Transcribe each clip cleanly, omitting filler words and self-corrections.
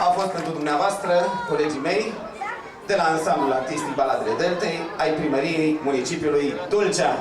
A fost pentru dumneavoastră, colegii mei, de la ansamblul artistic Baladele Deltei, ai primăriei municipiului Tulcea.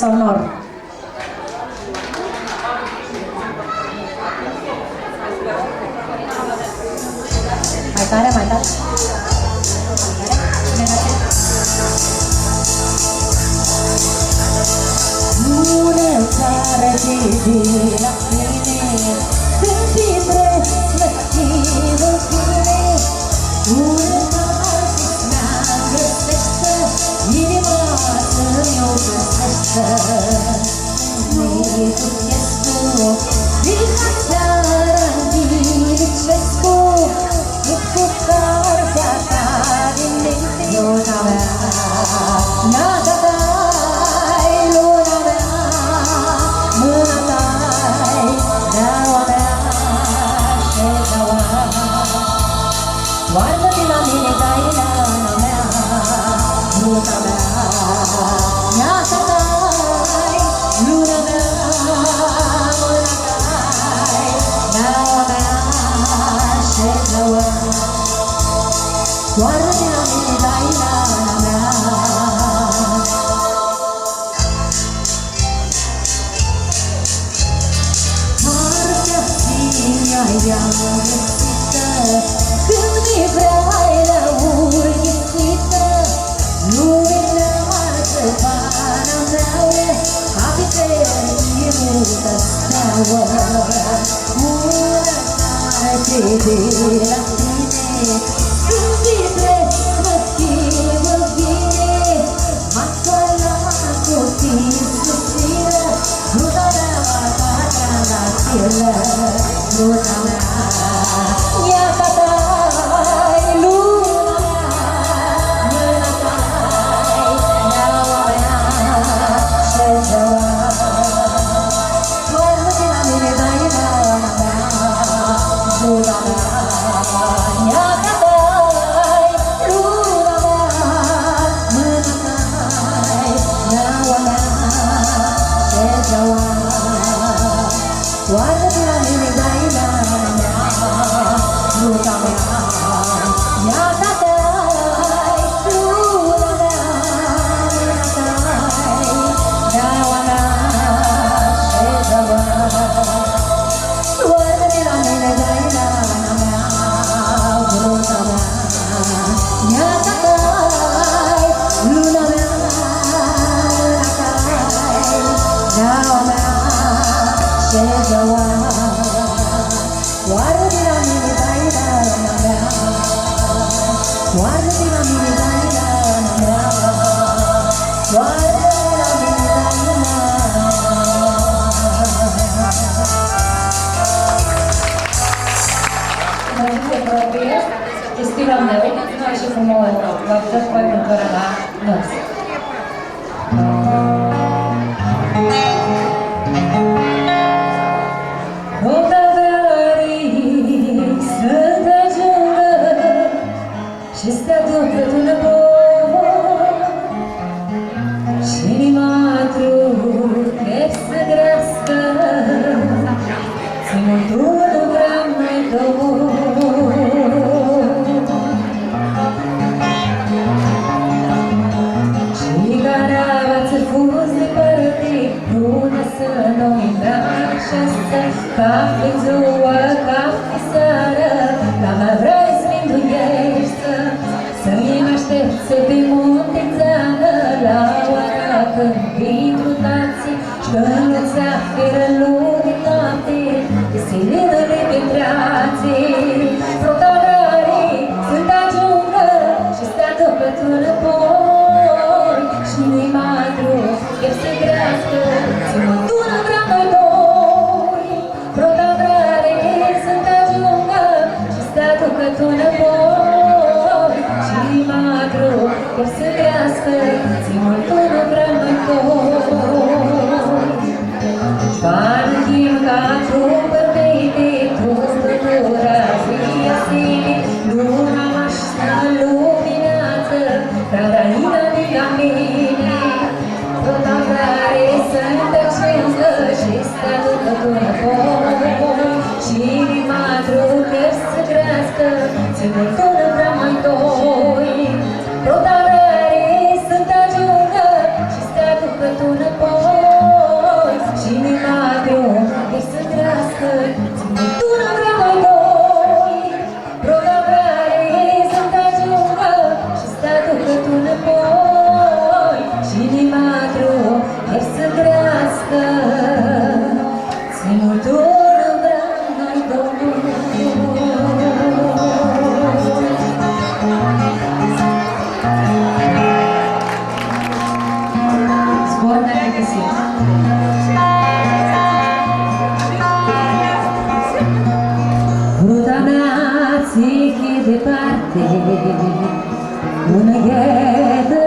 Sonor. Mai tare, mai tare. Bunăseară, Gigi, la tine, când vibrez, slăbținul tine, urmă-ți mi-agăsește, inima să-mi o găsește. Nici tu, vina seara, Ghilicescu, cu cartea ta din minte, luna mea, nada ta. Luna ta, guardati la mia, dai la mia. Yang kita kini berada urut kita luina sepanam nawe api terimu tertawa mula terjadilah ini sendiri meski begini masalah aku tidak sudah dapat sila Luna ya katai luna menakai nyawanya sejawa warna mini dai dana luna ya katai luna menakai nyawanya sejawa warna mini dai Istilah dari itu masih semua waktu kau bergerak nos. Cafe zoa, cafe seara, la mea vrei sminduiești să-mi aștept să te munte în țeană la oara când intru tații și când nu-ți aferă luni noapte de silinele pe trații protagrarii sunt ajungă și stea după tu înapoi și nu-i madru, el se crească ți mă tună vrea noi doi că tu înapoi și magru el se crească ți-mul tu nu vrea mai toi Șpanchim ca tu bărbete tu pătura zia sine luna mașna luminată Carolina de la mine fotograre să-mi tăcească și stea după tu înapoi și magru el se crească ți-mul tu nu vrea mai toi protagrare să-mi ajungă și stea după tu înapoi și magru el se crească ți-mul tu nu vrea mai toi protagrare să-mi ajungă și stea după tu înapoi și magru el se crească ți-mul tu nu vrea mai toi Ruta mea ți-e departe, una ghetă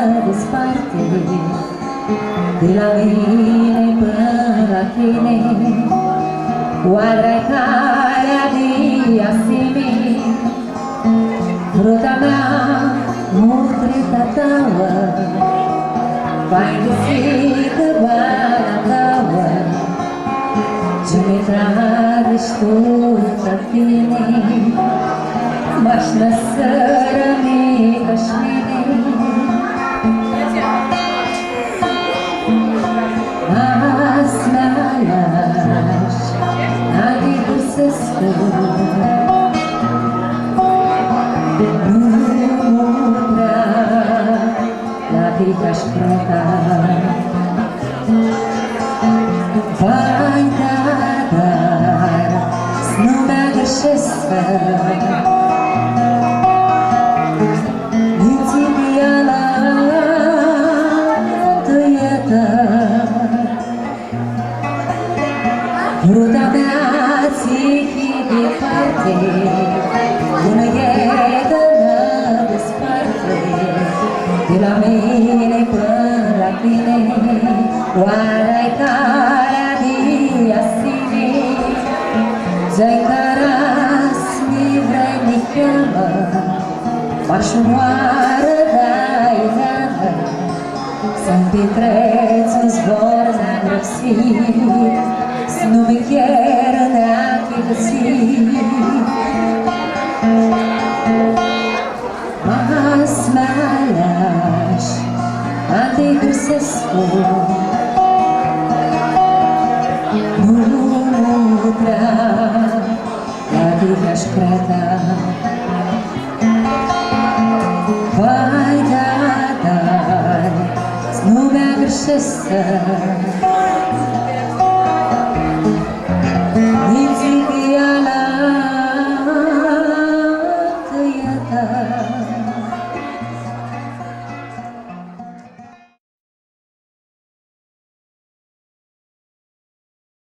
ne desparte, de la mine până la tine, oare calea de asemenea. Ruta mea mutrita taua, vai găsit bala taua, ce mi tragi tu să tine, Mașna sărămică șmine Asmalaș Adică se scură Lumea La vita șcreta Vai dar Snumea greșescă Ruta mea ți-i departe, bună e că ne desparte, de la mine până la tine, oare-ai calea de asine, zi-ai caras-mi vrei mi cheamă, m-aș umoară dai neamă, să-mi petreți un zbor zagrăsit, nu mi quiero nadie decir Más malas Antigusescu Nutra Adică-și creta Vai dar Nu mi-a greșește